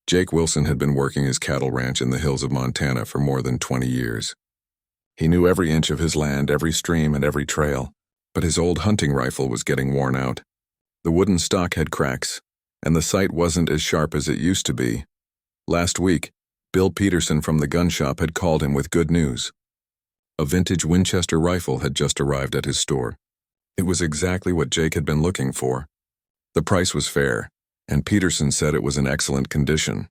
Jake Wilson had been working his cattle ranch in the hills of Montana for more than 20 years. He knew every inch of his land, every stream, and every trail, but his old hunting rifle was getting worn out. The wooden stock had cracks, and the sight wasn't as sharp as it used to be. Last week, Bill Peterson from the gun shop had called him with good news. A vintage Winchester rifle had just arrived at his store. It was exactly what Jake had been looking for. The price was fair, and Peterson said it was in excellent condition.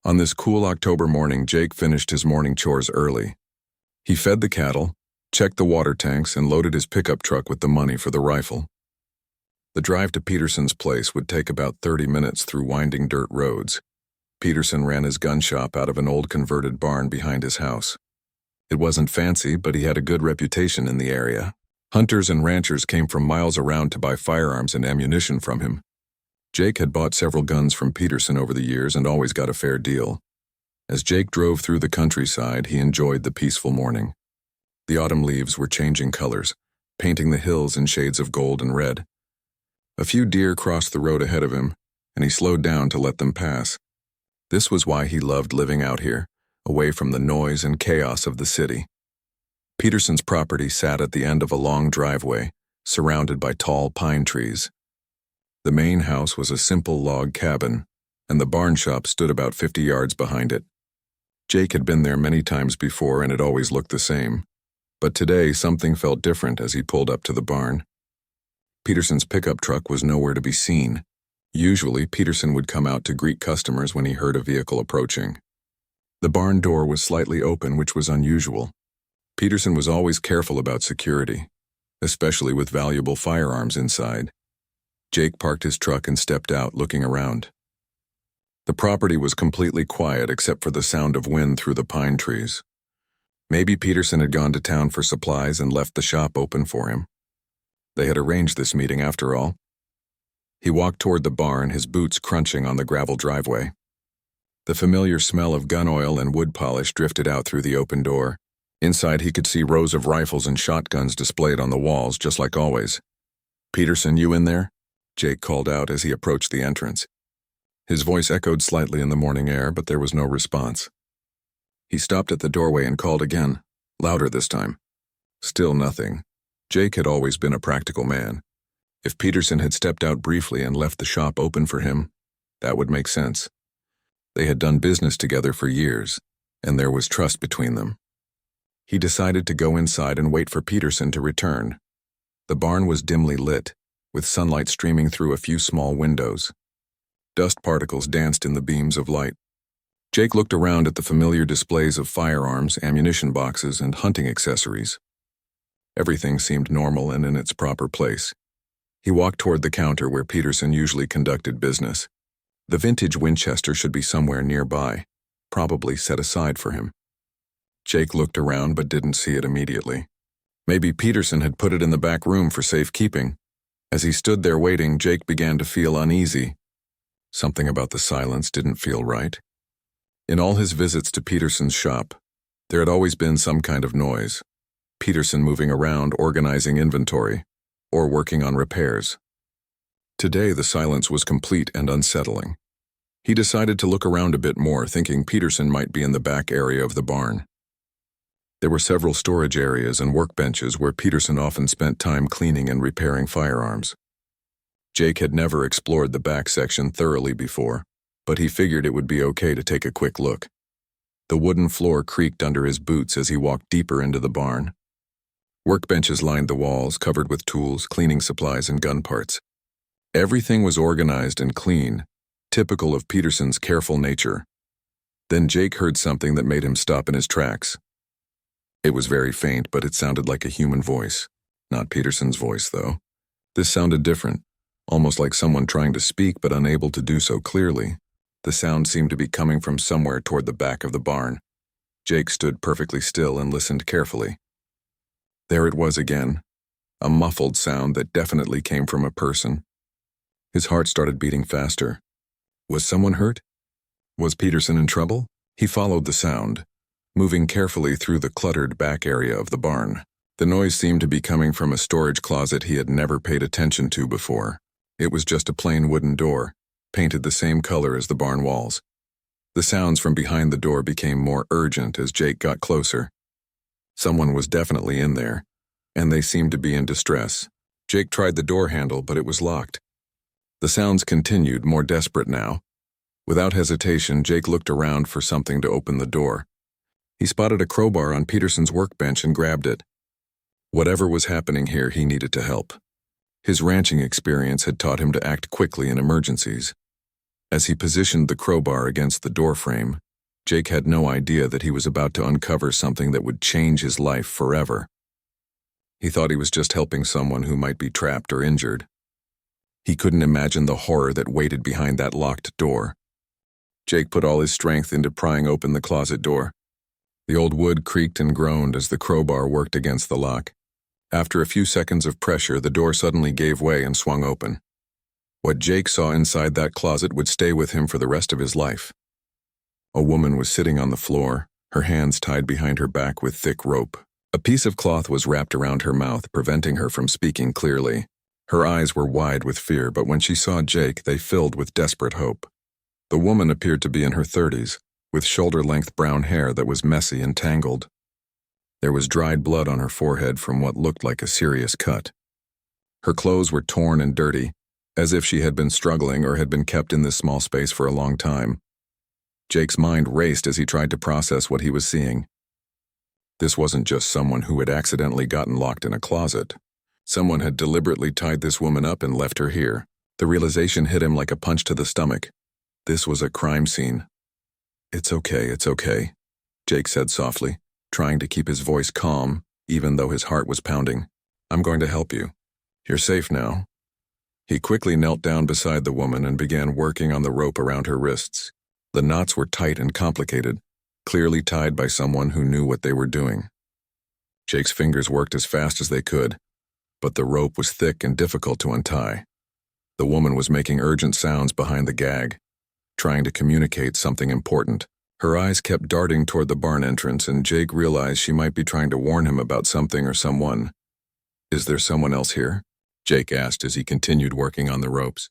On this cool October morning, Jake finished his morning chores early. He fed the cattle, checked the water tanks, and loaded his pickup truck with the money for the rifle. The drive to Peterson's place would take about 30 minutes through winding dirt roads. Peterson ran his gun shop out of an old converted barn behind his house. It wasn't fancy, but he had a good reputation in the area. Hunters and ranchers came from miles around to buy firearms and ammunition from him. Jake had bought several guns from Peterson over the years and always got a fair deal. As Jake drove through the countryside, he enjoyed the peaceful morning. The autumn leaves were changing colors, painting the hills in shades of gold and red. A few deer crossed the road ahead of him, and he slowed down to let them pass. This was why he loved living out here, away from the noise and chaos of the city. Peterson's property sat at the end of a long driveway, surrounded by tall pine trees. The main house was a simple log cabin, and the barn shop stood about 50 yards behind it. Jake had been there many times before, and it always looked the same. But today, something felt different as he pulled up to the barn. Peterson's pickup truck was nowhere to be seen. Usually, Peterson would come out to greet customers when he heard a vehicle approaching. The barn door was slightly open, which was unusual. Peterson was always careful about security, especially with valuable firearms inside. Jake parked his truck and stepped out, looking around. The property was completely quiet except for the sound of wind through the pine trees. Maybe Peterson had gone to town for supplies and left the shop open for him. They had arranged this meeting after all. He walked toward the barn, his boots crunching on the gravel driveway. The familiar smell of gun oil and wood polish drifted out through the open door. Inside, he could see rows of rifles and shotguns displayed on the walls, just like always. "Peterson, you in there?" Jake called out as he approached the entrance. His voice echoed slightly in the morning air, but there was no response. He stopped at the doorway and called again, louder this time. Still nothing. Jake had always been a practical man. If Peterson had stepped out briefly and left the shop open for him, that would make sense. They had done business together for years, and there was trust between them. He decided to go inside and wait for Peterson to return. The barn was dimly lit, with sunlight streaming through a few small windows. Dust particles danced in the beams of light. Jake looked around at the familiar displays of firearms, ammunition boxes, and hunting accessories. Everything seemed normal and in its proper place. He walked toward the counter where Peterson usually conducted business. The vintage Winchester should be somewhere nearby, probably set aside for him. Jake looked around but didn't see it immediately. Maybe Peterson had put it in the back room for safekeeping. As he stood there waiting, Jake began to feel uneasy. Something about the silence didn't feel right. In all his visits to Peterson's shop, there had always been some kind of noise. Peterson moving around, organizing inventory, or working on repairs. Today, the silence was complete and unsettling. He decided to look around a bit more, thinking Peterson might be in the back area of the barn. There were several storage areas and workbenches where Peterson often spent time cleaning and repairing firearms. Jake had never explored the back section thoroughly before, but he figured it would be okay to take a quick look. The wooden floor creaked under his boots as he walked deeper into the barn. Workbenches lined the walls, covered with tools, cleaning supplies, and gun parts. Everything was organized and clean, typical of Peterson's careful nature. Then Jake heard something that made him stop in his tracks. It was very faint, but it sounded like a human voice. Not Peterson's voice, though. This sounded different, almost like someone trying to speak but unable to do so clearly. The sound seemed to be coming from somewhere toward the back of the barn. Jake stood perfectly still and listened carefully. There it was again, a muffled sound that definitely came from a person. His heart started beating faster. Was someone hurt? Was Peterson in trouble? He followed the sound, moving carefully through the cluttered back area of the barn. The noise seemed to be coming from a storage closet he had never paid attention to before. It was just a plain wooden door, painted the same color as the barn walls. The sounds from behind the door became more urgent as Jake got closer. Someone was definitely in there, and they seemed to be in distress. Jake tried the door handle, but it was locked. The sounds continued, more desperate now. Without hesitation, Jake looked around for something to open the door. He spotted a crowbar on Peterson's workbench and grabbed it. Whatever was happening here, he needed to help. His ranching experience had taught him to act quickly in emergencies. As he positioned the crowbar against the doorframe, Jake had no idea that he was about to uncover something that would change his life forever. He thought he was just helping someone who might be trapped or injured. He couldn't imagine the horror that waited behind that locked door. Jake put all his strength into prying open the closet door. The old wood creaked and groaned as the crowbar worked against the lock. After a few seconds of pressure, the door suddenly gave way and swung open. What Jake saw inside that closet would stay with him for the rest of his life. A woman was sitting on the floor, her hands tied behind her back with thick rope. A piece of cloth was wrapped around her mouth, preventing her from speaking clearly. Her eyes were wide with fear, but when she saw Jake, they filled with desperate hope. The woman appeared to be in her 30s, with shoulder-length brown hair that was messy and tangled. There was dried blood on her forehead from what looked like a serious cut. Her clothes were torn and dirty, as if she had been struggling or had been kept in this small space for a long time. Jake's mind raced as he tried to process what he was seeing. This wasn't just someone who had accidentally gotten locked in a closet. Someone had deliberately tied this woman up and left her here. The realization hit him like a punch to the stomach. This was a crime scene. It's okay, Jake said softly, trying to keep his voice calm, even though his heart was pounding. I'm going to help you. You're safe now. He quickly knelt down beside the woman and began working on the rope around her wrists. The knots were tight and complicated, clearly tied by someone who knew what they were doing. Jake's fingers worked as fast as they could, but the rope was thick and difficult to untie. The woman was making urgent sounds behind the gag, trying to communicate something important. Her eyes kept darting toward the barn entrance, and Jake realized she might be trying to warn him about something or someone. Is there someone else here? Jake asked as he continued working on the ropes.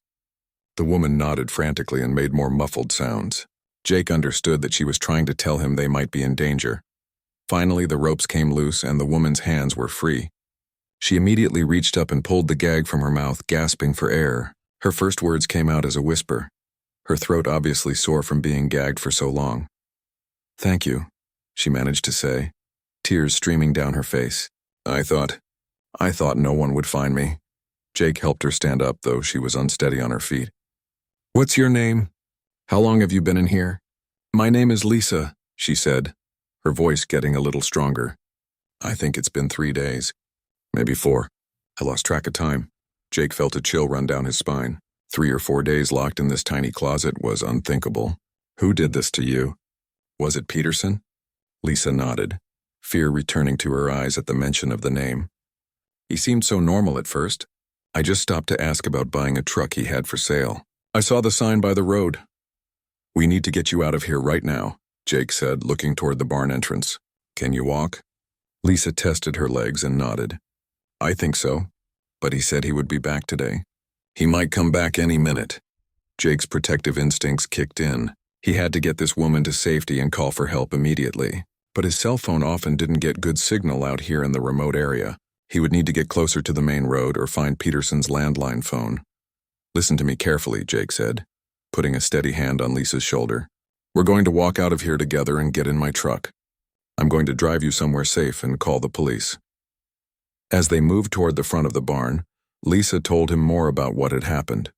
The woman nodded frantically and made more muffled sounds. Jake understood that she was trying to tell him they might be in danger. Finally, the ropes came loose and the woman's hands were free. She immediately reached up and pulled the gag from her mouth, gasping for air. Her first words came out as a whisper, her throat obviously sore from being gagged for so long. Thank you, she managed to say, tears streaming down her face. I thought no one would find me. Jake helped her stand up, though she was unsteady on her feet. What's your name? How long have you been in here? My name is Lisa, she said, her voice getting a little stronger. I think it's been 3 days. Maybe 4. I lost track of time. Jake felt a chill run down his spine. 3 or 4 days locked in this tiny closet was unthinkable. Who did this to you? Was it Peterson? Lisa nodded, fear returning to her eyes at the mention of the name. He seemed so normal at first. I just stopped to ask about buying a truck he had for sale. I saw the sign by the road. We need to get you out of here right now, Jake said, looking toward the barn entrance. Can you walk? Lisa tested her legs and nodded. I think so, but he said he would be back today. He might come back any minute. Jake's protective instincts kicked in. He had to get this woman to safety and call for help immediately. But his cell phone often didn't get good signal out here in the remote area. He would need to get closer to the main road or find Peterson's landline phone. Listen to me carefully, Jake said, putting a steady hand on Lisa's shoulder. We're going to walk out of here together and get in my truck. I'm going to drive you somewhere safe and call the police. As they moved toward the front of the barn, Lisa told him more about what had happened.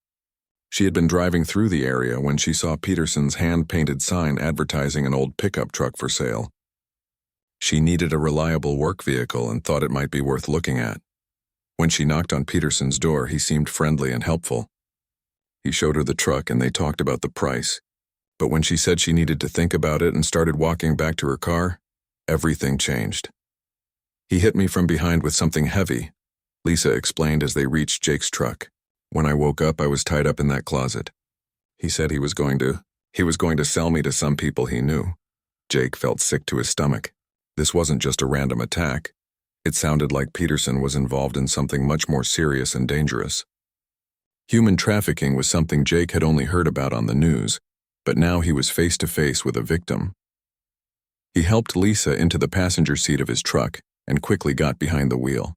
She had been driving through the area when she saw Peterson's hand-painted sign advertising an old pickup truck for sale. She needed a reliable work vehicle and thought it might be worth looking at. When she knocked on Peterson's door, he seemed friendly and helpful. He showed her the truck and they talked about the price. But when she said she needed to think about it and started walking back to her car, everything changed. He hit me from behind with something heavy, Lisa explained as they reached Jake's truck. When I woke up, I was tied up in that closet. He said he was going to sell me to some people he knew. Jake felt sick to his stomach. This wasn't just a random attack. It sounded like Peterson was involved in something much more serious and dangerous. Human trafficking was something Jake had only heard about on the news, but now he was face to face with a victim. He helped Lisa into the passenger seat of his truck and quickly got behind the wheel.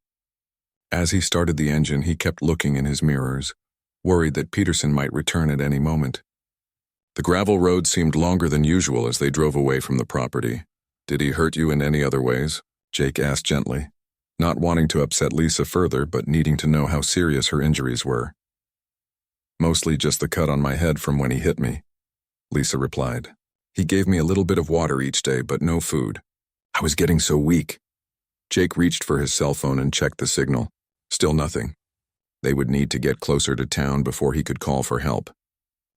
As he started the engine, he kept looking in his mirrors, worried that Peterson might return at any moment. The gravel road seemed longer than usual as they drove away from the property. "Did he hurt you in any other ways?" Jake asked gently, not wanting to upset Lisa further but needing to know how serious her injuries were. "Mostly just the cut on my head from when he hit me," Lisa replied. "He gave me a little bit of water each day, but no food. I was getting so weak." Jake reached for his cell phone and checked the signal. Still nothing. They would need to get closer to town before he could call for help.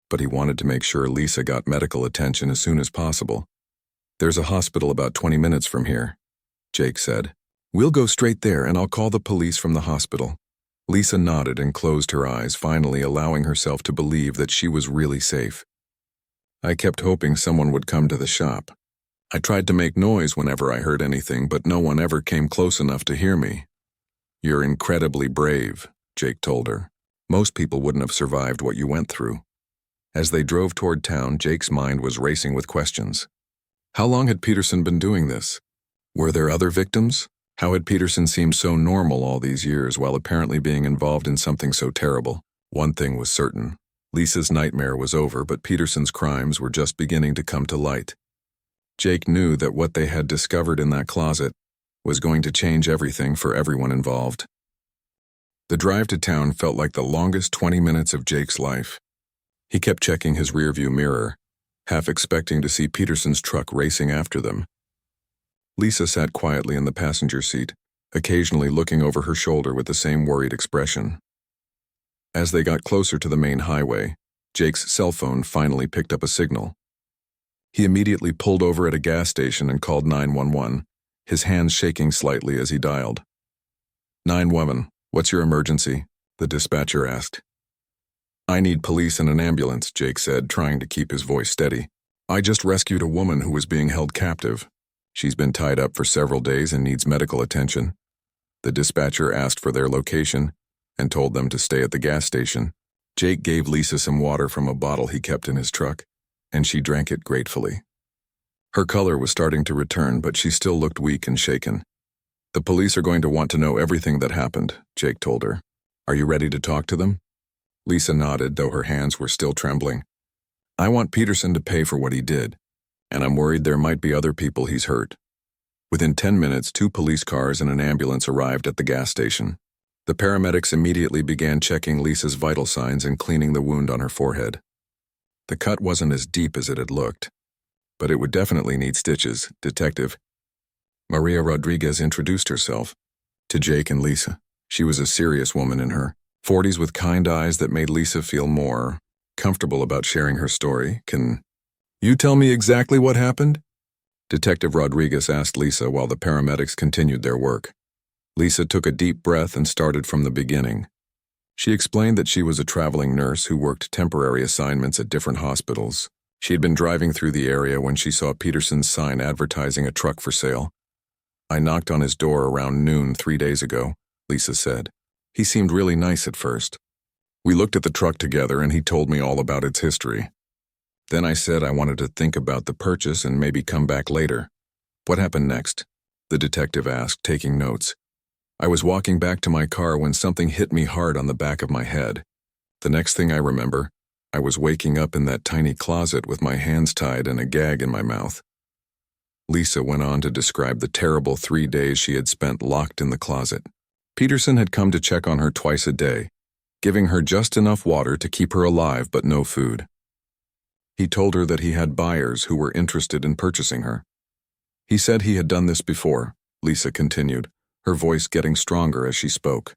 But he wanted to make sure Lisa got medical attention as soon as possible. "There's a hospital about 20 minutes from here," Jake said. "We'll go straight there and I'll call the police from the hospital." Lisa nodded and closed her eyes, finally allowing herself to believe that she was really safe. "I kept hoping someone would come to the shop. I tried to make noise whenever I heard anything, but no one ever came close enough to hear me." "You're incredibly brave," Jake told her. "Most people wouldn't have survived what you went through." As they drove toward town, Jake's mind was racing with questions. How long had Peterson been doing this? Were there other victims? How had Peterson seemed so normal all these years while apparently being involved in something so terrible? One thing was certain. Lisa's nightmare was over, but Peterson's crimes were just beginning to come to light. Jake knew that what they had discovered in that closet was going to change everything for everyone involved. The drive to town felt like the longest 20 minutes of Jake's life. He kept checking his rearview mirror, half expecting to see Peterson's truck racing after them. Lisa sat quietly in the passenger seat, occasionally looking over her shoulder with the same worried expression. As they got closer to the main highway, Jake's cell phone finally picked up a signal. He immediately pulled over at a gas station and called 911, his hands shaking slightly as he dialed. 911, what's your emergency?" the dispatcher asked. "I need police and an ambulance," Jake said, trying to keep his voice steady. "I just rescued a woman who was being held captive. She's been tied up for several days and needs medical attention." The dispatcher asked for their location and told them to stay at the gas station. Jake gave Lisa some water from a bottle he kept in his truck, and she drank it gratefully. Her color was starting to return, but she still looked weak and shaken. "The police are going to want to know everything that happened," Jake told her. "Are you ready to talk to them?" Lisa nodded, though her hands were still trembling. "I want Peterson to pay for what he did, and I'm worried there might be other people he's hurt." Within 10 minutes, 2 police cars and an ambulance arrived at the gas station. The paramedics immediately began checking Lisa's vital signs and cleaning the wound on her forehead. The cut wasn't as deep as it had looked, but it would definitely need stitches. Detective Maria Rodriguez introduced herself to Jake and Lisa. She was a serious woman in her 40s with kind eyes that made Lisa feel more comfortable about sharing her story. "Can you tell me exactly what happened?" Detective Rodriguez asked Lisa while the paramedics continued their work. Lisa took a deep breath and started from the beginning. She explained that she was a traveling nurse who worked temporary assignments at different hospitals. She had been driving through the area when she saw Peterson's sign advertising a truck for sale. "I knocked on his door around noon 3 days ago," Lisa said. "He seemed really nice at first. We looked at the truck together and he told me all about its history. Then I said I wanted to think about the purchase and maybe come back later." "What happened next?" the detective asked, taking notes. "I was walking back to my car when something hit me hard on the back of my head. The next thing I remember, I was waking up in that tiny closet with my hands tied and a gag in my mouth." Lisa went on to describe the terrible 3 days she had spent locked in the closet. Peterson had come to check on her twice a day, giving her just enough water to keep her alive but no food. He told her that he had buyers who were interested in purchasing her. "He said he had done this before," Lisa continued, her voice getting stronger as she spoke.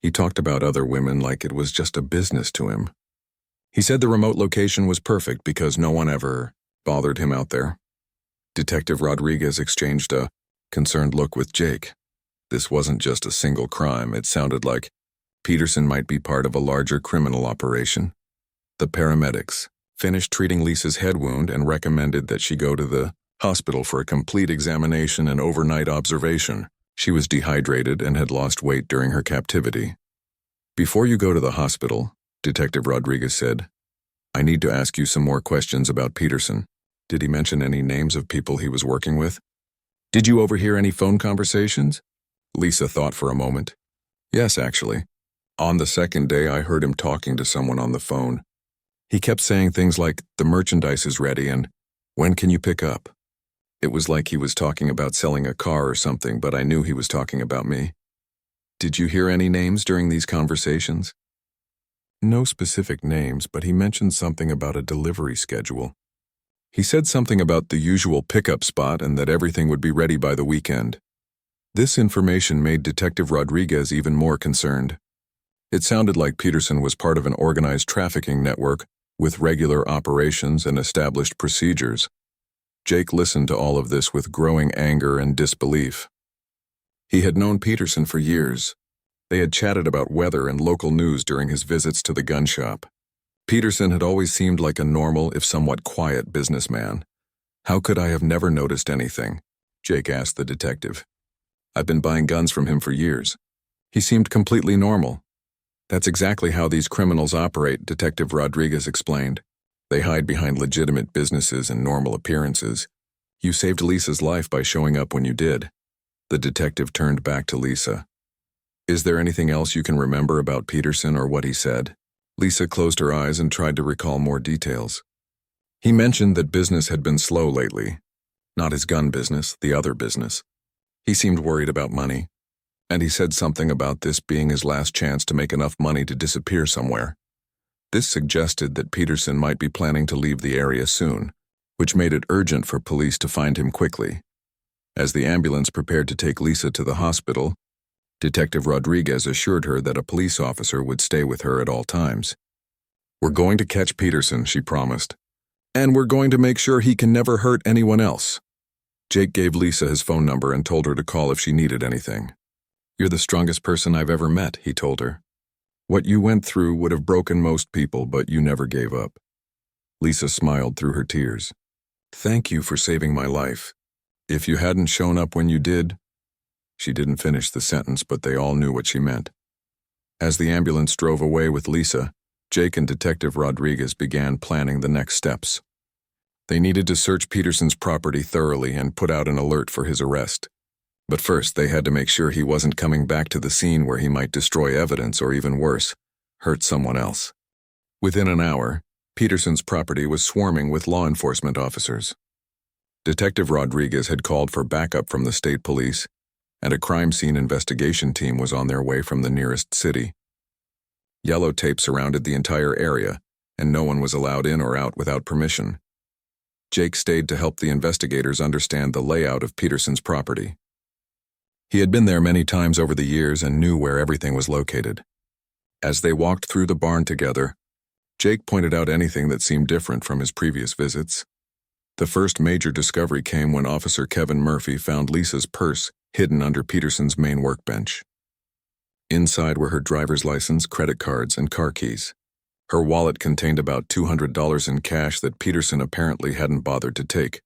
"He talked about other women like it was just a business to him. He said the remote location was perfect because no one ever bothered him out there." Detective Rodriguez exchanged a concerned look with Jake. This wasn't just a single crime. It sounded like Peterson might be part of a larger criminal operation. The paramedics finished treating Lisa's head wound and recommended that she go to the hospital for a complete examination and overnight observation. She was dehydrated and had lost weight during her captivity. Before you go to the hospital, Detective Rodriguez said, I need to ask you some more questions about Peterson. Did he mention any names of people he was working with? Did you overhear any phone conversations? Lisa thought for a moment. Yes, actually. On the second day, I heard him talking to someone on the phone. He kept saying things like, the merchandise is ready and, when can you pick up? It was like he was talking about selling a car or something, but I knew he was talking about me. Did you hear any names during these conversations? No specific names, but he mentioned something about a delivery schedule. He said something about the usual pickup spot and that everything would be ready by the weekend. This information made Detective Rodriguez even more concerned. It sounded like Peterson was part of an organized trafficking network with regular operations and established procedures. Jake listened to all of this with growing anger and disbelief. He had known Peterson for years. They had chatted about weather and local news during his visits to the gun shop. Peterson had always seemed like a normal, if somewhat quiet, businessman. How could I have never noticed anything? Jake asked the detective. I've been buying guns from him for years. He seemed completely normal. That's exactly how these criminals operate, Detective Rodriguez explained. They hide behind legitimate businesses and normal appearances. You saved Lisa's life by showing up when you did. The detective turned back to Lisa. Is there anything else you can remember about Peterson or what he said? Lisa closed her eyes and tried to recall more details. He mentioned that business had been slow lately. Not his gun business, the other business. He seemed worried about money. And he said something about this being his last chance to make enough money to disappear somewhere. This suggested that Peterson might be planning to leave the area soon, which made it urgent for police to find him quickly. As the ambulance prepared to take Lisa to the hospital, Detective Rodriguez assured her that a police officer would stay with her at all times. We're going to catch Peterson, she promised. And we're going to make sure he can never hurt anyone else. Jake gave Lisa his phone number and told her to call if she needed anything. You're the strongest person I've ever met, he told her. What you went through would have broken most people, but you never gave up. Lisa smiled through her tears. Thank you for saving my life. If you hadn't shown up when you did... She didn't finish the sentence, but they all knew what she meant. As the ambulance drove away with Lisa, Jake and Detective Rodriguez began planning the next steps. They needed to search Peterson's property thoroughly and put out an alert for his arrest. But first, they had to make sure he wasn't coming back to the scene where he might destroy evidence or, even worse, hurt someone else. Within an hour, Peterson's property was swarming with law enforcement officers. Detective Rodriguez had called for backup from the state police, and a crime scene investigation team was on their way from the nearest city. Yellow tape surrounded the entire area, and no one was allowed in or out without permission. Jake stayed to help the investigators understand the layout of Peterson's property. He had been there many times over the years and knew where everything was located. As they walked through the barn together, Jake pointed out anything that seemed different from his previous visits. The first major discovery came when Officer Kevin Murphy found Lisa's purse hidden under Peterson's main workbench. Inside were her driver's license, credit cards, and car keys. Her wallet contained about $200 in cash that Peterson apparently hadn't bothered to take.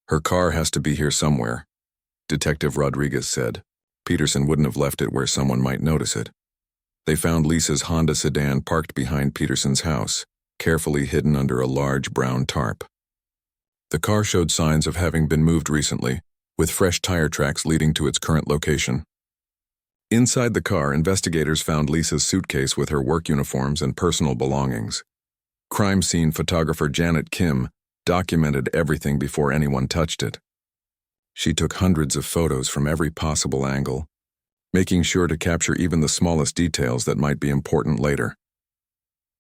Her car has to be here somewhere, Detective Rodriguez said. Peterson wouldn't have left it where someone might notice it. They found Lisa's Honda sedan parked behind Peterson's house, carefully hidden under a large brown tarp. The car showed signs of having been moved recently, with fresh tire tracks leading to its current location. Inside the car, investigators found Lisa's suitcase with her work uniforms and personal belongings. Crime scene photographer Janet Kim documented everything before anyone touched it. She took hundreds of photos from every possible angle, making sure to capture even the smallest details that might be important later.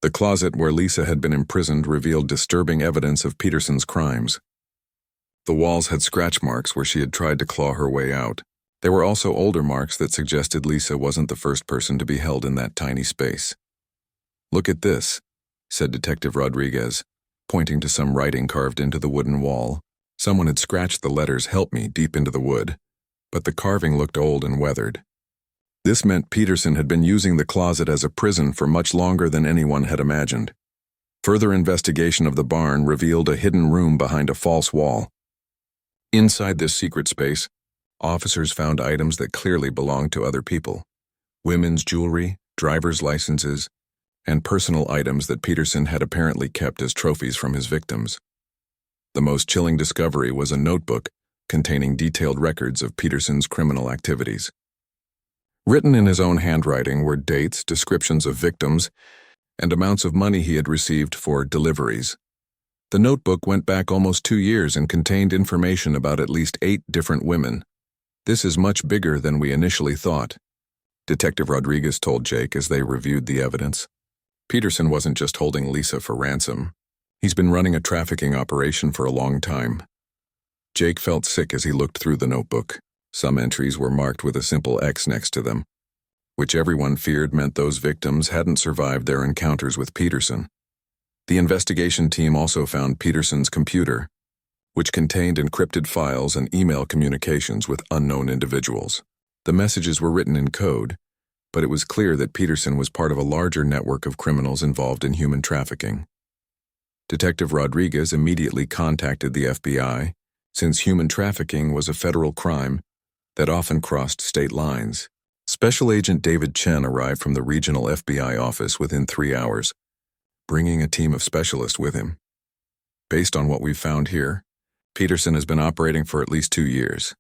The closet where Lisa had been imprisoned revealed disturbing evidence of Peterson's crimes. The walls had scratch marks where she had tried to claw her way out. There were also older marks that suggested Lisa wasn't the first person to be held in that tiny space. Look at this, said Detective Rodriguez, pointing to some writing carved into the wooden wall. Someone had scratched the letters "Help Me" deep into the wood, but the carving looked old and weathered. This meant Peterson had been using the closet as a prison for much longer than anyone had imagined. Further investigation of the barn revealed a hidden room behind a false wall. Inside this secret space, officers found items that clearly belonged to other people. Women's jewelry, driver's licenses, and personal items that Peterson had apparently kept as trophies from his victims. The most chilling discovery was a notebook containing detailed records of Peterson's criminal activities. Written in his own handwriting were dates, descriptions of victims, and amounts of money he had received for deliveries. The notebook went back almost 2 years and contained information about at least 8 different women. "This is much bigger than we initially thought," Detective Rodriguez told Jake as they reviewed the evidence. "Peterson wasn't just holding Lisa for ransom. He's been running a trafficking operation for a long time." Jake felt sick as he looked through the notebook. Some entries were marked with a simple X next to them, which everyone feared meant those victims hadn't survived their encounters with Peterson. The investigation team also found Peterson's computer, which contained encrypted files and email communications with unknown individuals. The messages were written in code, but it was clear that Peterson was part of a larger network of criminals involved in human trafficking. Detective Rodriguez immediately contacted the FBI, since human trafficking was a federal crime that often crossed state lines. Special Agent David Chen arrived from the regional FBI office within 3 hours, bringing a team of specialists with him. "Based on what we've found here, Peterson has been operating for at least 2 years,"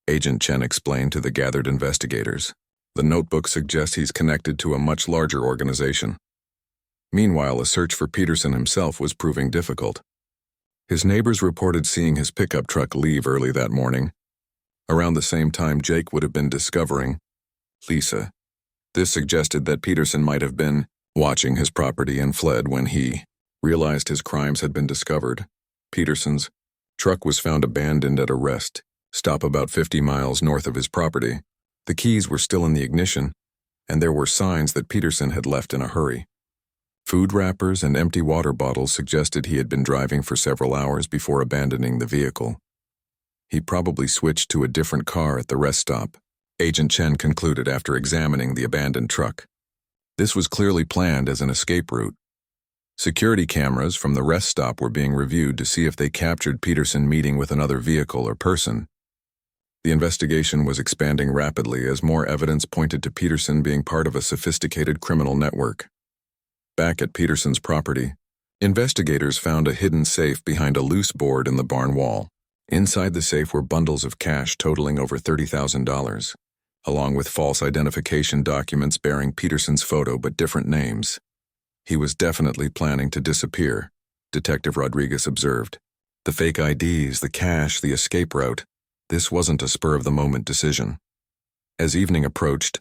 Agent Chen explained to the gathered investigators. "The notebook suggests he's connected to a much larger organization." Meanwhile, a search for Peterson himself was proving difficult. His neighbors reported seeing his pickup truck leave early that morning, around the same time Jake would have been discovering Lisa. This suggested that Peterson might have been watching his property and fled when he realized his crimes had been discovered. Peterson's truck was found abandoned at a rest stop about 50 miles north of his property. The keys were still in the ignition, and there were signs that Peterson had left in a hurry. Food wrappers and empty water bottles suggested he had been driving for several hours before abandoning the vehicle. He probably switched to a different car at the rest stop, Agent Chen concluded after examining the abandoned truck. This was clearly planned as an escape route. Security cameras from the rest stop were being reviewed to see if they captured Peterson meeting with another vehicle or person. The investigation was expanding rapidly as more evidence pointed to Peterson being part of a sophisticated criminal network. Back at Peterson's property, investigators found a hidden safe behind a loose board in the barn wall. Inside the safe were bundles of cash totaling over $30,000, along with false identification documents bearing Peterson's photo but different names. He was definitely planning to disappear, Detective Rodriguez observed. The fake IDs, the cash, the escape route. This wasn't a spur-of-the-moment decision. As evening approached,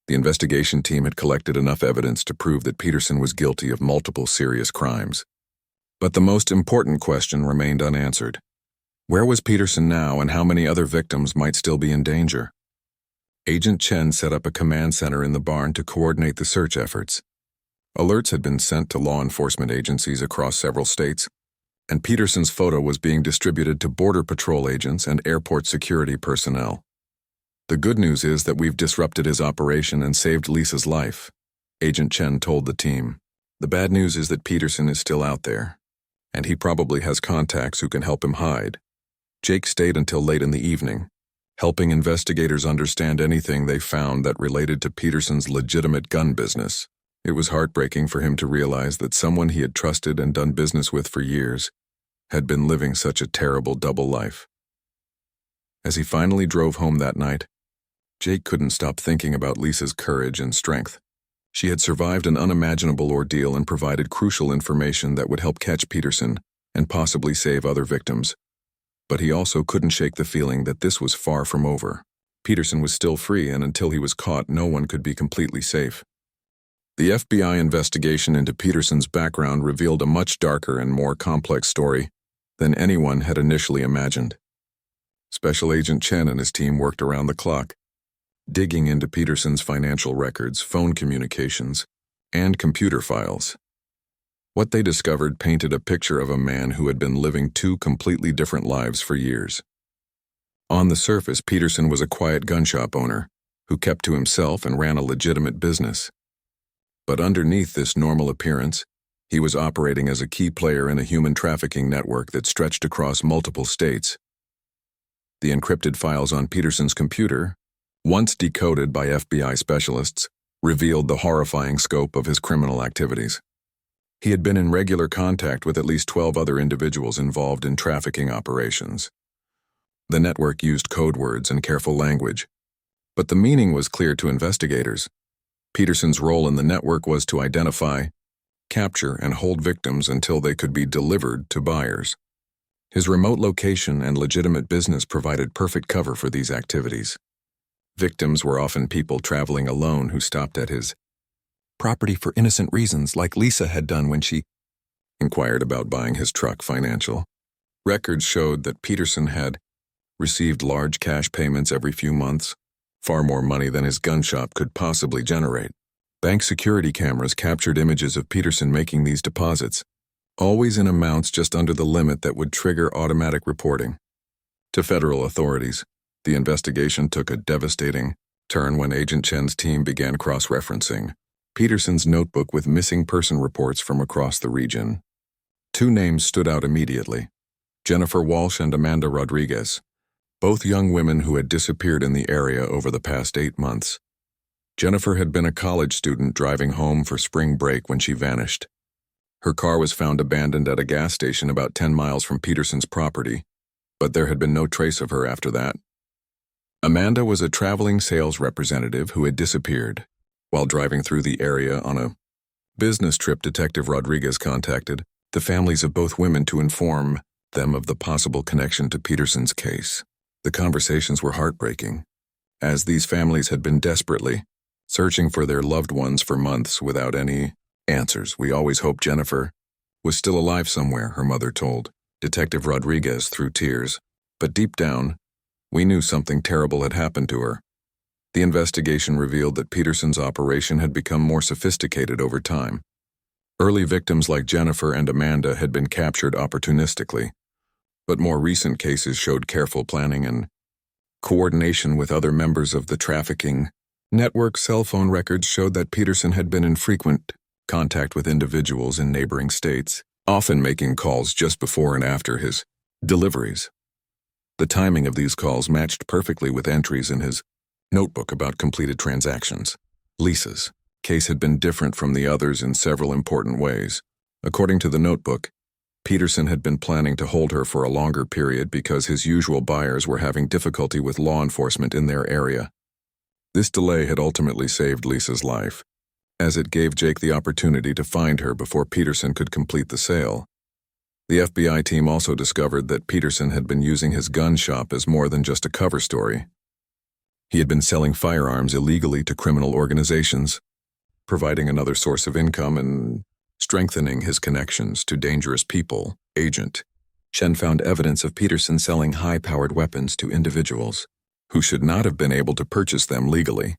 the investigation team had collected enough evidence to prove that Peterson was guilty of multiple serious crimes. But the most important question remained unanswered. Where was Peterson now, and how many other victims might still be in danger? Agent Chen set up a command center in the barn to coordinate the search efforts. Alerts had been sent to law enforcement agencies across several states, and Peterson's photo was being distributed to Border Patrol agents and airport security personnel. "The good news is that we've disrupted his operation and saved Lisa's life," Agent Chen told the team. "The bad news is that Peterson is still out there, and he probably has contacts who can help him hide." Jake stayed until late in the evening, helping investigators understand anything they found that related to Peterson's legitimate gun business. It was heartbreaking for him to realize that someone he had trusted and done business with for years had been living such a terrible double life. As he finally drove home that night, Jake couldn't stop thinking about Lisa's courage and strength. She had survived an unimaginable ordeal and provided crucial information that would help catch Peterson and possibly save other victims. But he also couldn't shake the feeling that this was far from over. Peterson was still free, and until he was caught, no one could be completely safe. The FBI investigation into Peterson's background revealed a much darker and more complex story than anyone had initially imagined. Special Agent Chen and his team worked around the clock, digging into Peterson's financial records, phone communications, and computer files. What they discovered painted a picture of a man who had been living 2 completely different lives for years. On the surface, Peterson was a quiet gun shop owner who kept to himself and ran a legitimate business. But underneath this normal appearance, he was operating as a key player in a human trafficking network that stretched across multiple states. The encrypted files on Peterson's computer, once decoded by FBI specialists, revealed the horrifying scope of his criminal activities. He had been in regular contact with at least 12 other individuals involved in trafficking operations. The network used code words and careful language, but the meaning was clear to investigators. Peterson's role in the network was to identify, capture, and hold victims until they could be delivered to buyers. His remote location and legitimate business provided perfect cover for these activities. Victims were often people traveling alone who stopped at his property for innocent reasons, like Lisa had done when she inquired about buying his truck. Financial records showed that Peterson had received large cash payments every few months, far more money than his gun shop could possibly generate. Bank security cameras captured images of Peterson making these deposits, always in amounts just under the limit that would trigger automatic reporting. To federal authorities, the investigation took a devastating turn when Agent Chen's team began cross-referencing Peterson's notebook with missing person reports from across the region. Two names stood out immediately: Jennifer Walsh and Amanda Rodriguez, both young women who had disappeared in the area over the past 8 months. Jennifer had been a college student driving home for spring break when she vanished. Her car was found abandoned at a gas station about 10 miles from Peterson's property, but there had been no trace of her after that. Amanda was a traveling sales representative who had disappeared. While driving through the area on a business trip, Detective Rodriguez contacted the families of both women to inform them of the possible connection to Peterson's case. The conversations were heartbreaking, as these families had been desperately searching for their loved ones for months without any answers. "We always hoped Jennifer was still alive somewhere," her mother told Detective Rodriguez through tears. "But deep down, we knew something terrible had happened to her." The investigation revealed that Peterson's operation had become more sophisticated over time. Early victims like Jennifer and Amanda had been captured opportunistically, but more recent cases showed careful planning and coordination with other members of the trafficking network. Cell phone records showed that Peterson had been in frequent contact with individuals in neighboring states, often making calls just before and after his deliveries. The timing of these calls matched perfectly with entries in his notebook about completed transactions. Lisa's case had been different from the others in several important ways. According to the notebook, Peterson had been planning to hold her for a longer period because his usual buyers were having difficulty with law enforcement in their area. This delay had ultimately saved Lisa's life, as it gave Jake the opportunity to find her before Peterson could complete the sale. The FBI team also discovered that Peterson had been using his gun shop as more than just a cover story. He had been selling firearms illegally to criminal organizations, providing another source of income and strengthening his connections to dangerous people. Agent Chen found evidence of Peterson selling high-powered weapons to individuals who should not have been able to purchase them legally.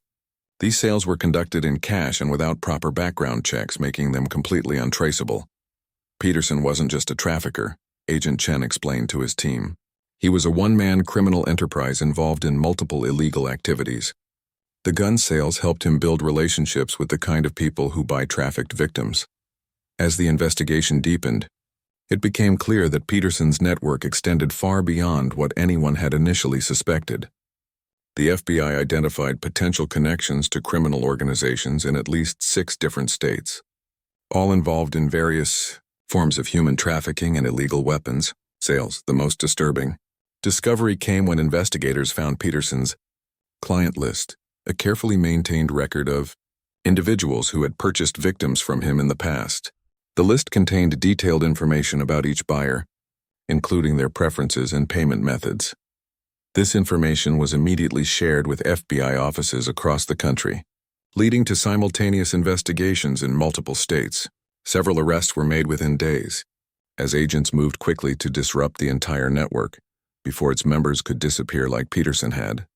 These sales were conducted in cash and without proper background checks, making them completely untraceable. Peterson wasn't just a trafficker, Agent Chen explained to his team. He was a one-man criminal enterprise involved in multiple illegal activities. The gun sales helped him build relationships with the kind of people who buy trafficked victims. As the investigation deepened, it became clear that Peterson's network extended far beyond what anyone had initially suspected. The FBI identified potential connections to criminal organizations in at least 6 different states, all involved in various forms of human trafficking and illegal weapons sales. The most disturbing discovery came when investigators found Peterson's client list, a carefully maintained record of individuals who had purchased victims from him in the past. The list contained detailed information about each buyer, including their preferences and payment methods. This information was immediately shared with FBI offices across the country, leading to simultaneous investigations in multiple states. Several arrests were made within days, as agents moved quickly to disrupt the entire network before its members could disappear like Peterson had.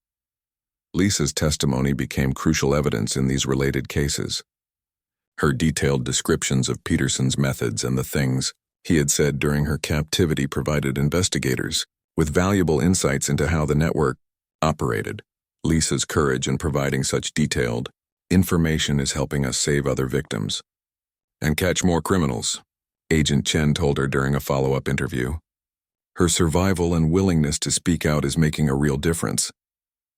Lisa's testimony became crucial evidence in these related cases. Her detailed descriptions of Peterson's methods and the things he had said during her captivity provided investigators with valuable insights into how the network operated. Lisa's courage in providing such detailed information is helping us save other victims and catch more criminals, Agent Chen told her during a follow-up interview. Her survival and willingness to speak out is making a real difference.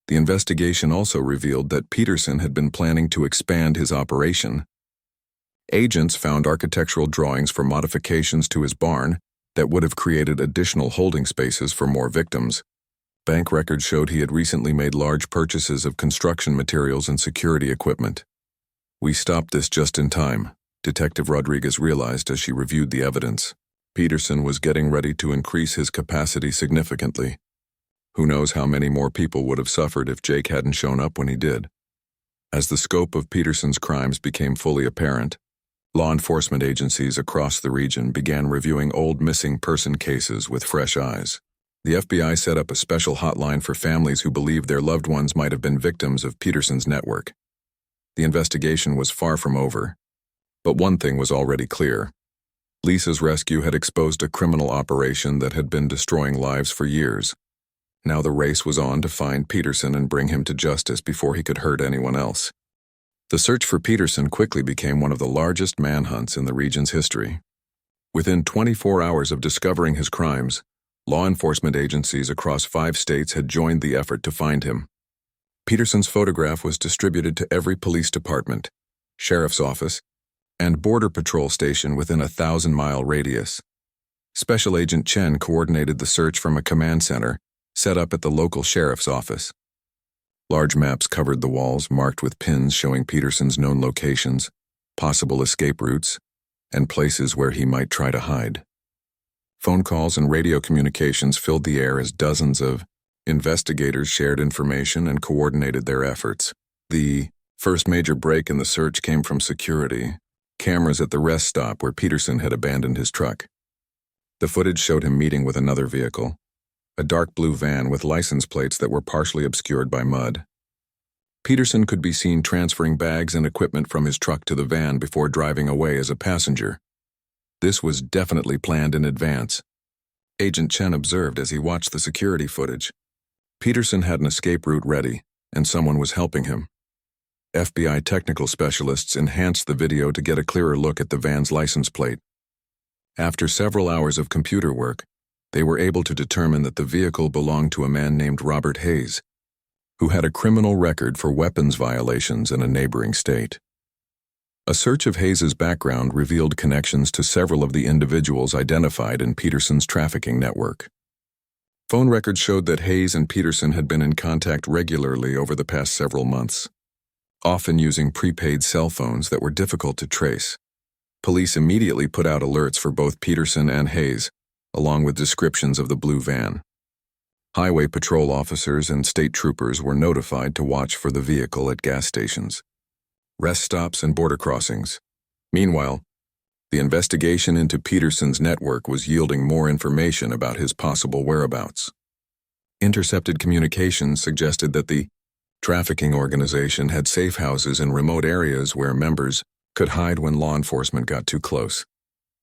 The investigation also revealed that Peterson had been planning to expand his operation. Agents found architectural drawings for modifications to his barn that would have created additional holding spaces for more victims. Bank records showed he had recently made large purchases of construction materials and security equipment. "We stopped this just in time," Detective Rodriguez realized as she reviewed the evidence. Peterson was getting ready to increase his capacity significantly. Who knows how many more people would have suffered if Jake hadn't shown up when he did. As the scope of Peterson's crimes became fully apparent, law enforcement agencies across the region began reviewing old missing person cases with fresh eyes. The FBI set up a special hotline for families who believed their loved ones might have been victims of Peterson's network. The investigation was far from over, but one thing was already clear. Lisa's rescue had exposed a criminal operation that had been destroying lives for years. Now the race was on to find Peterson and bring him to justice before he could hurt anyone else. The search for Peterson quickly became one of the largest manhunts in the region's history. Within 24 hours of discovering his crimes, law enforcement agencies across 5 states had joined the effort to find him. Peterson's photograph was distributed to every police department, sheriff's office, and border patrol station within a 1,000-mile radius. Special Agent Chen coordinated the search from a command center set up at the local sheriff's office. Large maps covered the walls, marked with pins showing Peterson's known locations, possible escape routes, and places where he might try to hide. Phone calls and radio communications filled the air as dozens of investigators shared information and coordinated their efforts. The first major break in the search came from security, cameras at the rest stop where Peterson had abandoned his truck. The footage showed him meeting with another vehicle, a dark blue van with license plates that were partially obscured by mud. Peterson could be seen transferring bags and equipment from his truck to the van before driving away as a passenger. This was definitely planned in advance. Agent Chen observed as he watched the security footage. Peterson had an escape route ready, and someone was helping him. FBI technical specialists enhanced the video to get a clearer look at the van's license plate. After several hours of computer work, they were able to determine that the vehicle belonged to a man named Robert Hayes, who had a criminal record for weapons violations in a neighboring state. A search of Hayes's background revealed connections to several of the individuals identified in Peterson's trafficking network. Phone records showed that Hayes and Peterson had been in contact regularly over the past several months, often using prepaid cell phones that were difficult to trace. Police immediately put out alerts for both Peterson and Hayes, along with descriptions of the blue van. Highway patrol officers and state troopers were notified to watch for the vehicle at gas stations, rest stops, and border crossings. Meanwhile, the investigation into Peterson's network was yielding more information about his possible whereabouts. Intercepted communications suggested that the trafficking organization had safe houses in remote areas where members could hide when law enforcement got too close.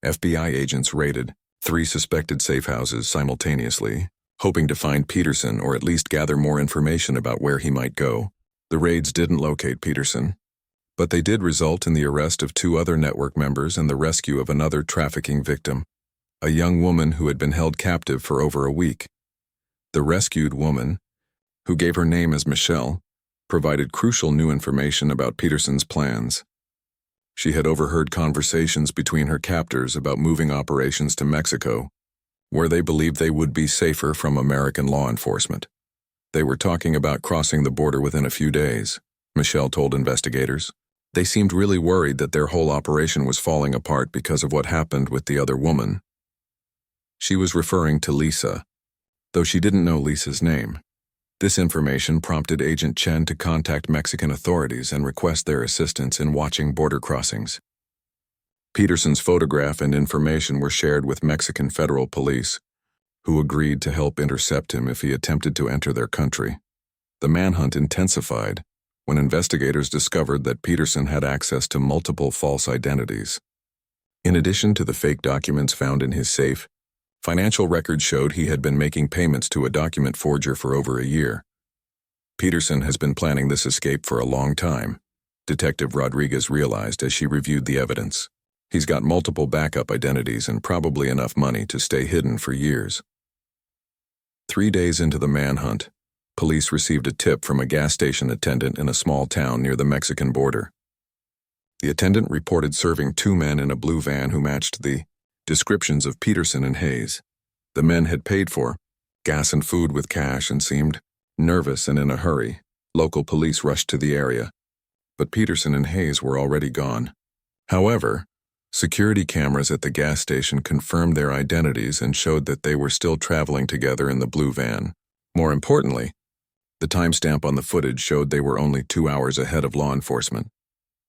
FBI agents raided 3 suspected safe houses simultaneously, hoping to find Peterson or at least gather more information about where he might go. The raids didn't locate Peterson, but they did result in the arrest of 2 other network members and the rescue of another trafficking victim, a young woman who had been held captive for over a week. The rescued woman, who gave her name as Michelle, provided crucial new information about Peterson's plans. She had overheard conversations between her captors about moving operations to Mexico, where they believed they would be safer from American law enforcement. They were talking about crossing the border within a few days, Michelle told investigators. They seemed really worried that their whole operation was falling apart because of what happened with the other woman. She was referring to Lisa, though she didn't know Lisa's name. This information prompted Agent Chen to contact Mexican authorities and request their assistance in watching border crossings. Peterson's photograph and information were shared with Mexican federal police, who agreed to help intercept him if he attempted to enter their country. The manhunt intensified when investigators discovered that Peterson had access to multiple false identities. In addition to the fake documents found in his safe, financial records showed he had been making payments to a document forger for over a year. Peterson has been planning this escape for a long time, Detective Rodriguez realized as she reviewed the evidence. He's got multiple backup identities and probably enough money to stay hidden for years. 3 days into the manhunt, police received a tip from a gas station attendant in a small town near the Mexican border. The attendant reported serving two men in a blue van who matched the descriptions of Peterson and Hayes. The men had paid for gas and food with cash and seemed nervous and in a hurry. Local police rushed to the area, but Peterson and Hayes were already gone. However, security cameras at the gas station confirmed their identities and showed that they were still traveling together in the blue van. More importantly, the timestamp on the footage showed they were only 2 hours ahead of law enforcement.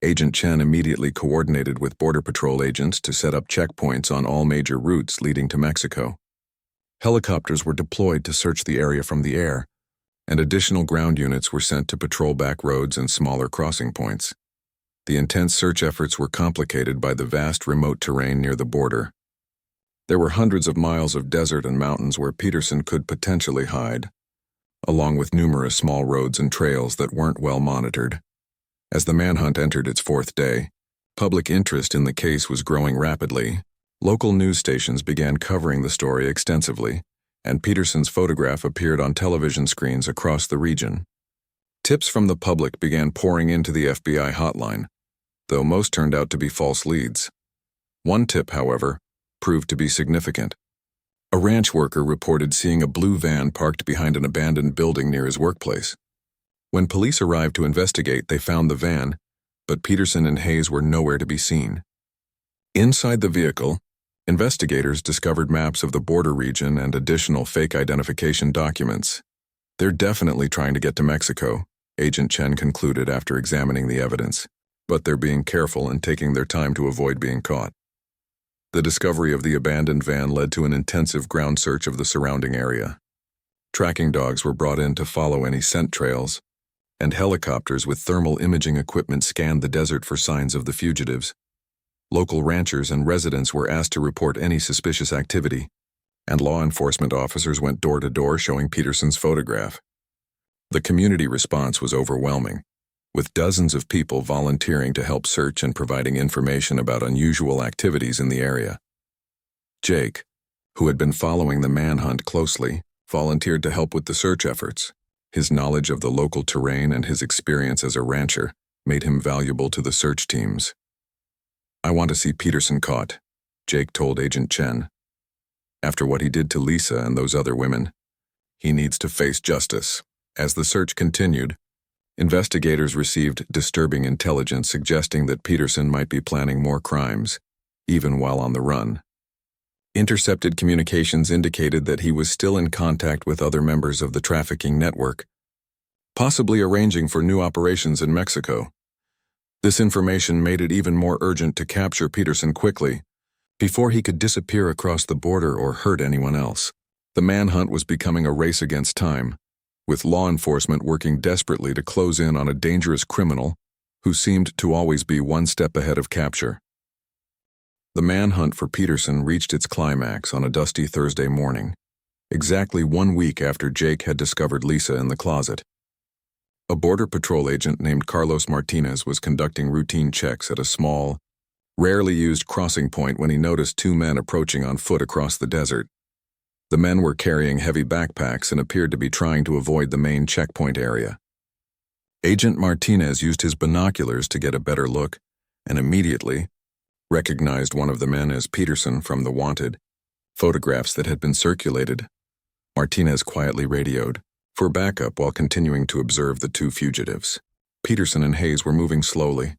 Agent Chen immediately coordinated with Border Patrol agents to set up checkpoints on all major routes leading to Mexico. Helicopters were deployed to search the area from the air, and additional ground units were sent to patrol back roads and smaller crossing points. The intense search efforts were complicated by the vast remote terrain near the border. There were hundreds of miles of desert and mountains where Peterson could potentially hide, along with numerous small roads and trails that weren't well monitored. As the manhunt entered its 4th day, public interest in the case was growing rapidly. Local news stations began covering the story extensively, and Peterson's photograph appeared on television screens across the region. Tips from the public began pouring into the FBI hotline, though most turned out to be false leads. One tip, however, proved to be significant. A ranch worker reported seeing a blue van parked behind an abandoned building near his workplace. When police arrived to investigate, they found the van, but Peterson and Hayes were nowhere to be seen. Inside the vehicle, investigators discovered maps of the border region and additional fake identification documents. They're definitely trying to get to Mexico, Agent Chen concluded after examining the evidence, but they're being careful and taking their time to avoid being caught. The discovery of the abandoned van led to an intensive ground search of the surrounding area. Tracking dogs were brought in to follow any scent trails, and helicopters with thermal imaging equipment scanned the desert for signs of the fugitives. Local ranchers and residents were asked to report any suspicious activity, and law enforcement officers went door to door showing Peterson's photograph. The community response was overwhelming, with dozens of people volunteering to help search and providing information about unusual activities in the area. Jake, who had been following the manhunt closely, volunteered to help with the search efforts. His knowledge of the local terrain and his experience as a rancher made him valuable to the search teams. "I want to see Peterson caught," Jake told Agent Chen. "After what he did to Lisa and those other women, he needs to face justice." As the search continued, investigators received disturbing intelligence suggesting that Peterson might be planning more crimes, even while on the run. Intercepted communications indicated that he was still in contact with other members of the trafficking network, possibly arranging for new operations in Mexico. This information made it even more urgent to capture Peterson quickly, before he could disappear across the border or hurt anyone else. The manhunt was becoming a race against time, with law enforcement working desperately to close in on a dangerous criminal who seemed to always be one step ahead of capture. The manhunt for Peterson reached its climax on a dusty Thursday morning, exactly 1 week after Jake had discovered Lisa in the closet. A Border Patrol agent named Carlos Martinez was conducting routine checks at a small, rarely used crossing point when he noticed 2 men approaching on foot across the desert. The men were carrying heavy backpacks and appeared to be trying to avoid the main checkpoint area. Agent Martinez used his binoculars to get a better look and immediately recognized one of the men as Peterson from the wanted photographs that had been circulated. Martinez quietly radioed for backup while continuing to observe the 2 fugitives. Peterson and Hayes were moving slowly,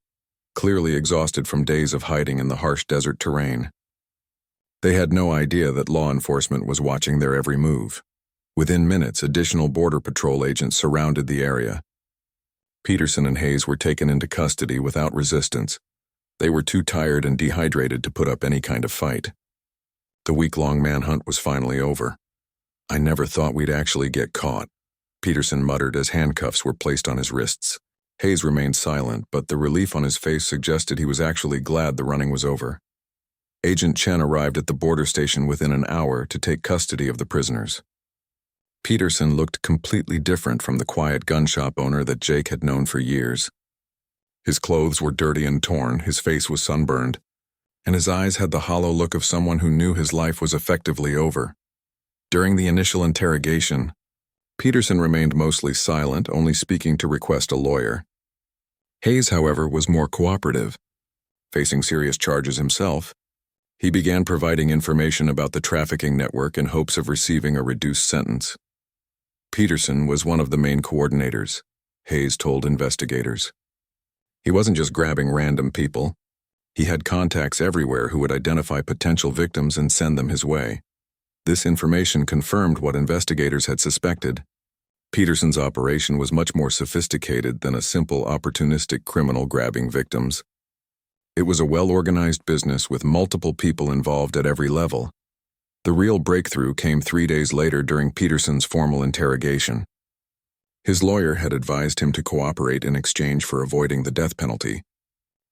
clearly exhausted from days of hiding in the harsh desert terrain. They had no idea that law enforcement was watching their every move. Within minutes, additional Border Patrol agents surrounded the area. Peterson and Hayes were taken into custody without resistance. They were too tired and dehydrated to put up any kind of fight. The week-long manhunt was finally over. "I never thought we'd actually get caught," Peterson muttered as handcuffs were placed on his wrists. Hayes remained silent, but the relief on his face suggested he was actually glad the running was over. Agent Chen arrived at the border station within an hour to take custody of the prisoners. Peterson looked completely different from the quiet gun shop owner that Jake had known for years. His clothes were dirty and torn, his face was sunburned, and his eyes had the hollow look of someone who knew his life was effectively over. During the initial interrogation, Peterson remained mostly silent, only speaking to request a lawyer. Hayes, however, was more cooperative. Facing serious charges himself, he began providing information about the trafficking network in hopes of receiving a reduced sentence. Peterson was one of the main coordinators, Hayes told investigators. He wasn't just grabbing random people. He had contacts everywhere who would identify potential victims and send them his way. This information confirmed what investigators had suspected. Peterson's operation was much more sophisticated than a simple opportunistic criminal grabbing victims. It was a well-organized business with multiple people involved at every level. The real breakthrough came 3 days later during Peterson's formal interrogation. His lawyer had advised him to cooperate in exchange for avoiding the death penalty,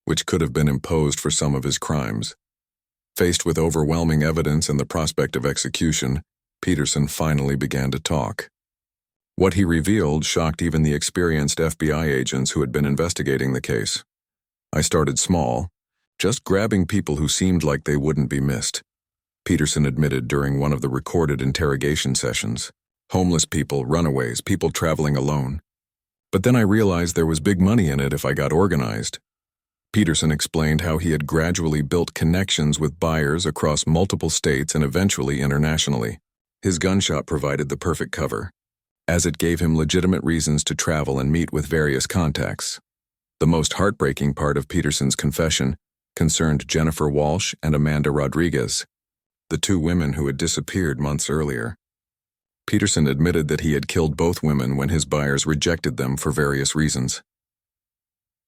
which could have been imposed for some of his crimes. Faced with overwhelming evidence and the prospect of execution, Peterson finally began to talk. What he revealed shocked even the experienced FBI agents who had been investigating the case. "I started small, just grabbing people who seemed like they wouldn't be missed," Peterson admitted during one of the recorded interrogation sessions. "Homeless people, runaways, people traveling alone. But then I realized there was big money in it if I got organized." Peterson explained how he had gradually built connections with buyers across multiple states and eventually internationally. His gun shop provided the perfect cover, as it gave him legitimate reasons to travel and meet with various contacts. The most heartbreaking part of Peterson's confession concerned Jennifer Walsh and Amanda Rodriguez, the two women who had disappeared months earlier. Peterson admitted that he had killed both women when his buyers rejected them for various reasons.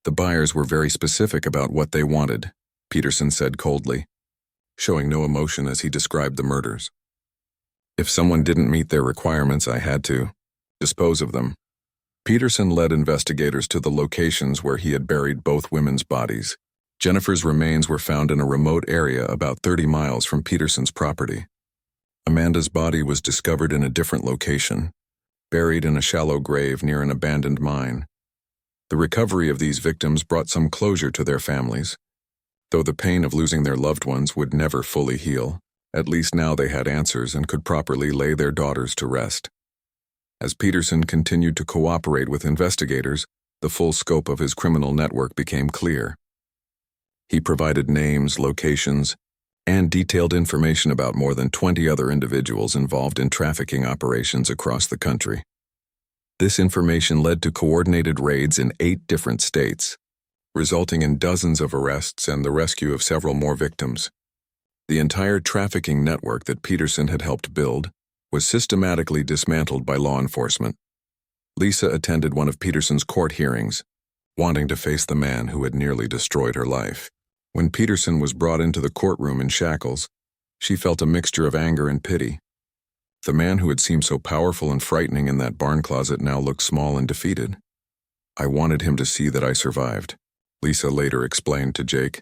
"The buyers were very specific about what they wanted," Peterson said coldly, showing no emotion as he described the murders. "If someone didn't meet their requirements, I had to dispose of them." Peterson led investigators to the locations where he had buried both women's bodies. Jennifer's remains were found in a remote area about 30 miles from Peterson's property. Amanda's body was discovered in a different location, buried in a shallow grave near an abandoned mine. The recovery of these victims brought some closure to their families. Though the pain of losing their loved ones would never fully heal, at least now they had answers and could properly lay their daughters to rest. As Peterson continued to cooperate with investigators, the full scope of his criminal network became clear. He provided names, locations, and detailed information about more than 20 other individuals involved in trafficking operations across the country. This information led to coordinated raids in 8 different states, resulting in dozens of arrests and the rescue of several more victims. The entire trafficking network that Peterson had helped build was systematically dismantled by law enforcement. Lisa attended one of Peterson's court hearings, wanting to face the man who had nearly destroyed her life. When Peterson was brought into the courtroom in shackles, she felt a mixture of anger and pity. The man who had seemed so powerful and frightening in that barn closet now looked small and defeated. "I wanted him to see that I survived," Lisa later explained to Jake.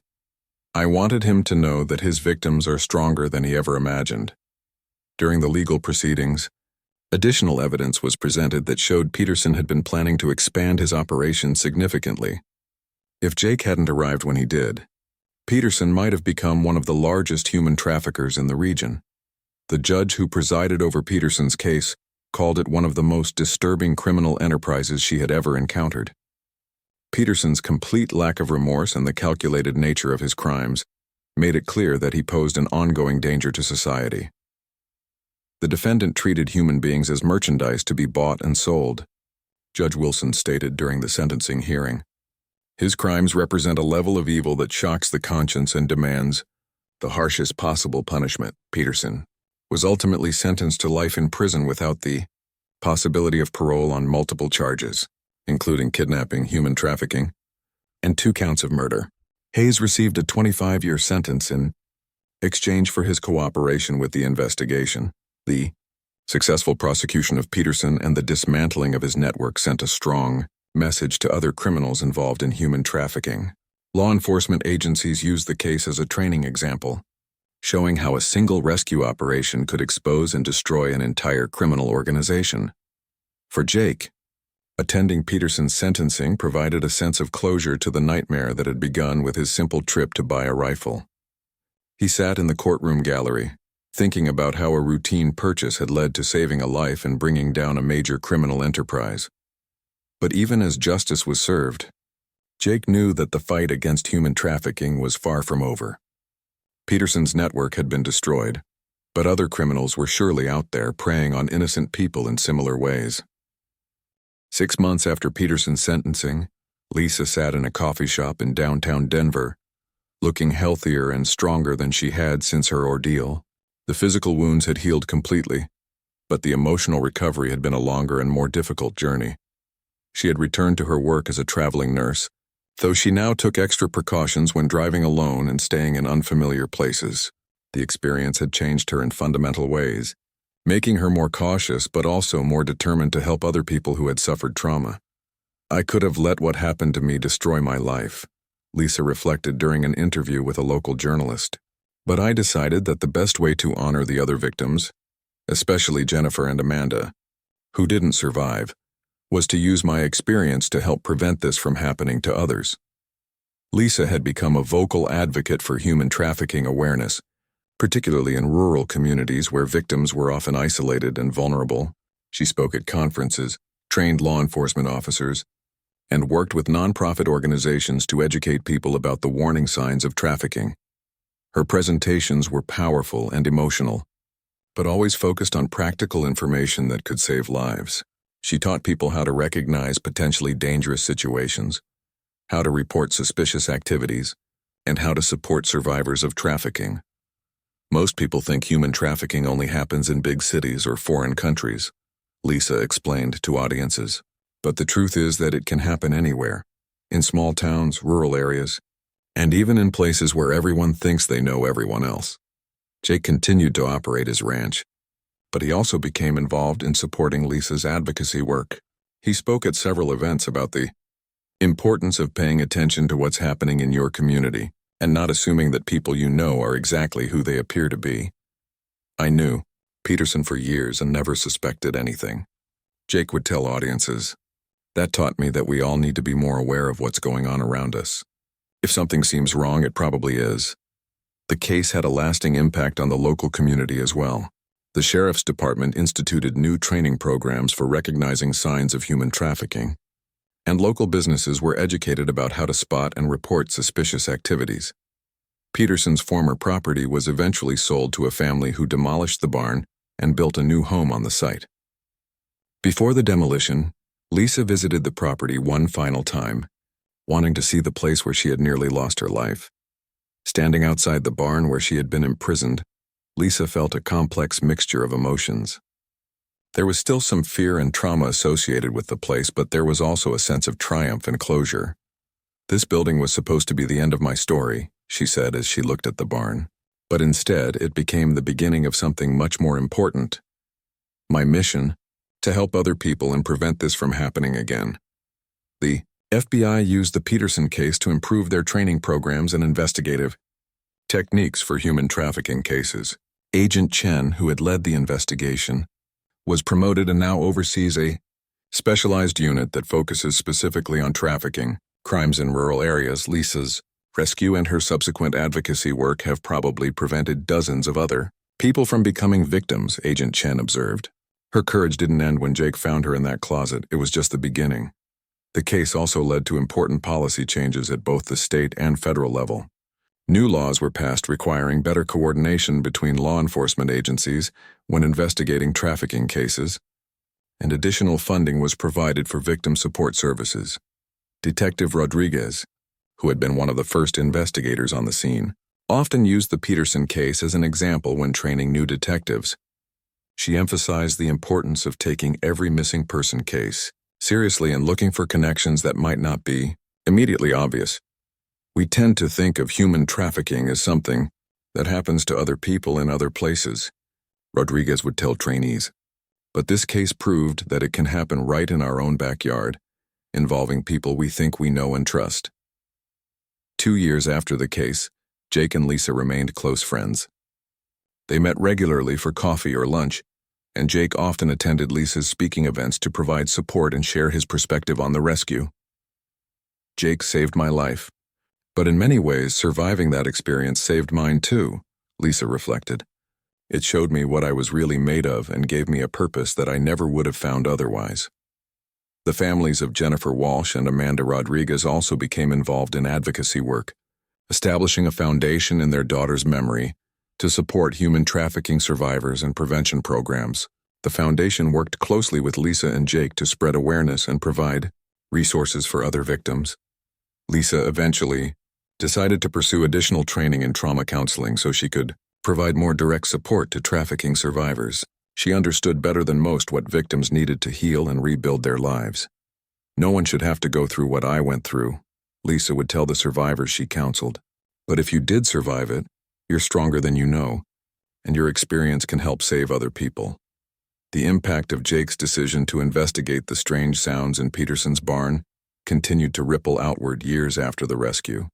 "I wanted him to know that his victims are stronger than he ever imagined." During the legal proceedings, additional evidence was presented that showed Peterson had been planning to expand his operation significantly. If Jake hadn't arrived when he did, Peterson might have become one of the largest human traffickers in the region. The judge who presided over Peterson's case called it one of the most disturbing criminal enterprises she had ever encountered. Peterson's complete lack of remorse and the calculated nature of his crimes made it clear that he posed an ongoing danger to society. The defendant treated human beings as merchandise to be bought and sold, Judge Wilson stated during the sentencing hearing. "His crimes represent a level of evil that shocks the conscience and demands the harshest possible punishment." Peterson was ultimately sentenced to life in prison without the possibility of parole on multiple charges, including kidnapping, human trafficking, and 2 counts of murder. Hayes received a 25-year sentence in exchange for his cooperation with the investigation. The successful prosecution of Peterson and the dismantling of his network sent a strong message to other criminals involved in human trafficking. Law enforcement agencies used the case as a training example, showing how a single rescue operation could expose and destroy an entire criminal organization. For Jake, attending Peterson's sentencing provided a sense of closure to the nightmare that had begun with his simple trip to buy a rifle. He sat in the courtroom gallery, thinking about how a routine purchase had led to saving a life and bringing down a major criminal enterprise. But even as justice was served, Jake knew that the fight against human trafficking was far from over. Peterson's network had been destroyed, but other criminals were surely out there preying on innocent people in similar ways. 6 months after Peterson's sentencing, Lisa sat in a coffee shop in downtown Denver, looking healthier and stronger than she had since her ordeal. The physical wounds had healed completely, but the emotional recovery had been a longer and more difficult journey. She had returned to her work as a traveling nurse, though she now took extra precautions when driving alone and staying in unfamiliar places. The experience had changed her in fundamental ways, making her more cautious but also more determined to help other people who had suffered trauma. "I could have let what happened to me destroy my life," Lisa reflected during an interview with a local journalist. "But I decided that the best way to honor the other victims, especially Jennifer and Amanda, who didn't survive, was to use my experience to help prevent this from happening to others." Lisa had become a vocal advocate for human trafficking awareness, particularly in rural communities where victims were often isolated and vulnerable. She spoke at conferences, trained law enforcement officers, and worked with nonprofit organizations to educate people about the warning signs of trafficking. Her presentations were powerful and emotional, but always focused on practical information that could save lives. She taught people how to recognize potentially dangerous situations, how to report suspicious activities, and how to support survivors of trafficking. "Most people think human trafficking only happens in big cities or foreign countries," Lisa explained to audiences. "But the truth is that it can happen anywhere, in small towns, rural areas, and even in places where everyone thinks they know everyone else." Jake continued to operate his ranch, but he also became involved in supporting Lisa's advocacy work. He spoke at several events about the importance of paying attention to what's happening in your community and not assuming that people you know are exactly who they appear to be. "I knew Peterson for years and never suspected anything," Jake would tell audiences. "That taught me that we all need to be more aware of what's going on around us. If something seems wrong, it probably is." The case had a lasting impact on the local community as well. The Sheriff's Department instituted new training programs for recognizing signs of human trafficking, and local businesses were educated about how to spot and report suspicious activities. Peterson's former property was eventually sold to a family who demolished the barn and built a new home on the site. Before the demolition, Lisa visited the property one final time, wanting to see the place where she had nearly lost her life. Standing outside the barn where she had been imprisoned, Lisa felt a complex mixture of emotions. There was still some fear and trauma associated with the place, but there was also a sense of triumph and closure. "This building was supposed to be the end of my story," she said as she looked at the barn. "But instead, it became the beginning of something much more important. My mission, to help other people and prevent this from happening again." The FBI used the Peterson case to improve their training programs and investigative techniques for human trafficking cases. Agent Chen, who had led the investigation, was promoted and now oversees a specialized unit that focuses specifically on trafficking crimes in rural areas. Lisa's rescue and her subsequent advocacy work have probably prevented dozens of other people from becoming victims, Agent Chen observed. Her courage didn't end when Jake found her in that closet. It was just the beginning. The case also led to important policy changes at both the state and federal level. New laws were passed requiring better coordination between law enforcement agencies when investigating trafficking cases, and additional funding was provided for victim support services. Detective Rodriguez, who had been one of the first investigators on the scene, often used the Peterson case as an example when training new detectives. She emphasized the importance of taking every missing person case seriously and looking for connections that might not be immediately obvious. "We tend to think of human trafficking as something that happens to other people in other places," Rodriguez would tell trainees. "But this case proved that it can happen right in our own backyard, involving people we think we know and trust." 2 years after the case, Jake and Lisa remained close friends. They met regularly for coffee or lunch, and Jake often attended Lisa's speaking events to provide support and share his perspective on the rescue. "Jake saved my life, but in many ways surviving that experience saved mine too," Lisa reflected. It showed me what I was really made of and gave me a purpose that I never would have found otherwise. The families of Jennifer Walsh and Amanda Rodriguez also became involved in advocacy work, establishing a foundation in their daughter's memory to support human trafficking survivors and prevention programs. The foundation worked closely with Lisa and Jake to spread awareness and provide resources for other victims. Lisa eventually decided to pursue additional training in trauma counseling so she could provide more direct support to trafficking survivors. She understood better than most what victims needed to heal and rebuild their lives. "No one should have to go through what I went through," Lisa would tell the survivors she counseled. "But if you did survive it, you're stronger than you know, and your experience can help save other people." The impact of Jake's decision to investigate the strange sounds in Peterson's barn continued to ripple outward years after the rescue.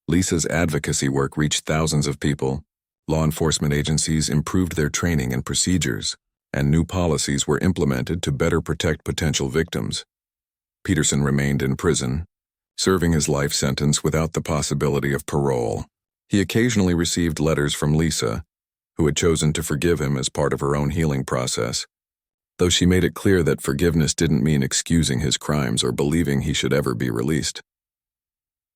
Lisa's advocacy work reached thousands of people. Law enforcement agencies improved their training and procedures, and new policies were implemented to better protect potential victims. Peterson remained in prison, serving his life sentence without the possibility of parole. He occasionally received letters from Lisa, who had chosen to forgive him as part of her own healing process, though she made it clear that forgiveness didn't mean excusing his crimes or believing he should ever be released.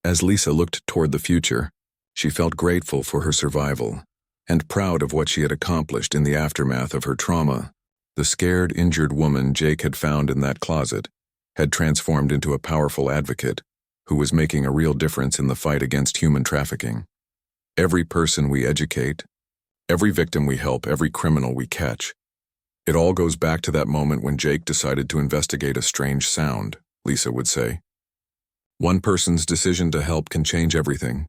As Lisa looked toward the future, she felt grateful for her survival and proud of what she had accomplished in the aftermath of her trauma. The scared, injured woman Jake had found in that closet had transformed into a powerful advocate who was making a real difference in the fight against human trafficking. Every person we educate, every victim we help, every criminal we catch, it all goes back to that moment when Jake decided to investigate a strange sound, Lisa would say. One person's decision to help can change everything.